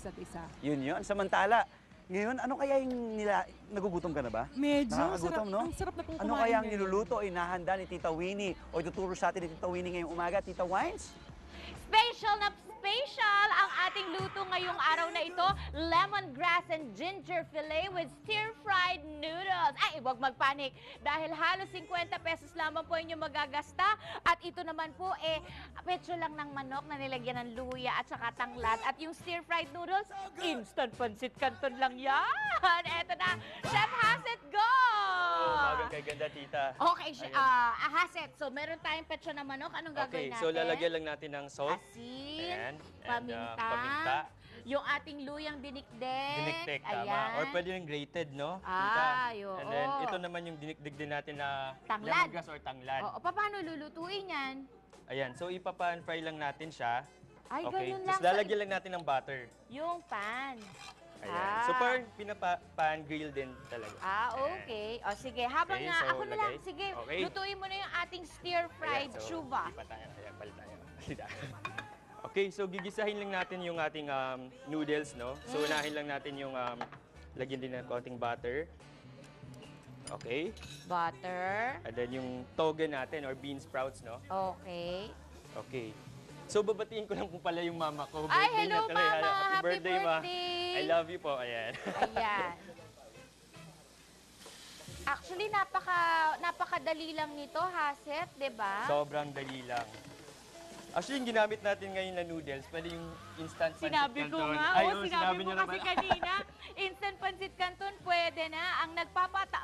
isa't isa. Yun. Samantala, ngayon, ano kaya yung nagugutom ka na ba? Medyo, Nakakagutom, no? ang sarap na pong Ano kumain kaya ang ngayon. niluluto o inahanda ni Tita Winnie o ituturo sa atin ni Tita Winnie ngayong umaga, Tita Wines? Special na special ang ating luto ngayong araw na ito, lemongrass and ginger fillet with stir-fried noodles. Ay, huwag magpanik dahil halos 50 pesos lamang po inyo magagasta at ito naman po petso lang ng manok na nilagyan ng luya at saka tanglad at yung stir-fried noodles, instant pancit canton lang yan. Eto na, Chef Haset, go! Umagang kay ganda, tita. Okay, Haset, so meron tayong petso na manok, anong gagawin Okay, natin? so lalagyan lang natin ng salt. Asin, Ayan. paminta, Paminta. yung ating luyang dinikdik. Dinikdik, tama. Ayan. Or pwede rin grated, no? Ay, oo. And then, ito naman yung dinikdik din natin na Tanglad. lemongrass or tanglad. Oo, paano lulutuin yan? Ayan, so ipapan-fry lang natin siya. Ay, Okay, ganun lang. tapos lalagyan lang natin ng butter. Yung pan. Ayan. So, parang pan-grill din talaga. Okay. O, sige. Habang Okay, nga, so, ako na lang. lagay. Sige, Okay. lutuin mo na yung ating stir-fried Ayan, so, chuva. lipat tayo. Ayan, palit tayo. Okay, so gigisahin lang natin yung ating noodles, no? So, unahin lang natin yung lagyan din ng konting butter. Okay. Butter. And then yung toge natin or bean sprouts, no? Okay. Okay. So, babatiin ko lang po pala yung mama ko. Ay, Birthday hello, niya tuloy. Mama. Happy birthday, Ma. birthday. I love you po. Ayan. Ayan. Actually, napakadali lang nito, Haset, di ba? Sobrang dali lang. Actually, yung ginamit natin ngayon na noodles, pwede yung instant pancit Sinabi ko canton. nga, Ay, oo, oo, sinabi mo niyo na kasi pala. kanina, instant pancit canton pwede na. Ang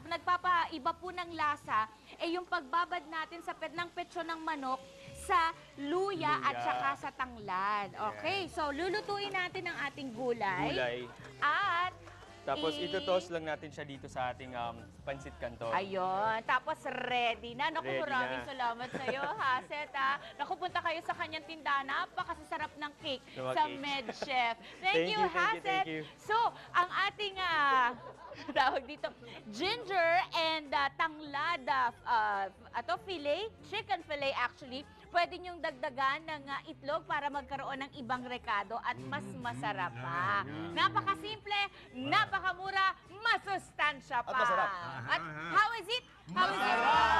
nagpapaiba po ng lasa ay yung pagbabad natin sa ng petso ng manok sa luya at Luya. saka sa tanglad. Okay, so lulutuin natin ang ating gulay. Gulay. At Tapos ito-toss lang natin siya dito sa ating pancit canton. ayun, tapos ready na. Naku, Ready maraming na. salamat sa iyo, Haset. Naku, punta kayo sa kanyang tindahan. Napakasasarap ng cake Mga sa cake. MedChef. Thank Thank you, you, thank you, Haset. thank you. So, ang ating tawag dito, ginger and tanglad fillet, chicken fillet actually, pwede niyong dagdagan ng itlog para magkaroon ng ibang rekado at mas masarap pa. Napakasimple, napakamura, masustansya pa. At masarap. At how is it? How is it?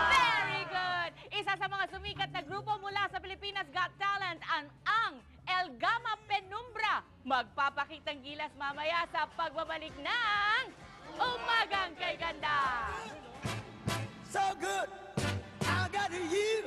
Very good! Isa sa mga sumikat na grupo mula sa Pilipinas Got Talent ang El Gama Penumbra. Magpapakitang gilas mamaya sa pagbabalik ng Umagang Kay Ganda! So good, I got you.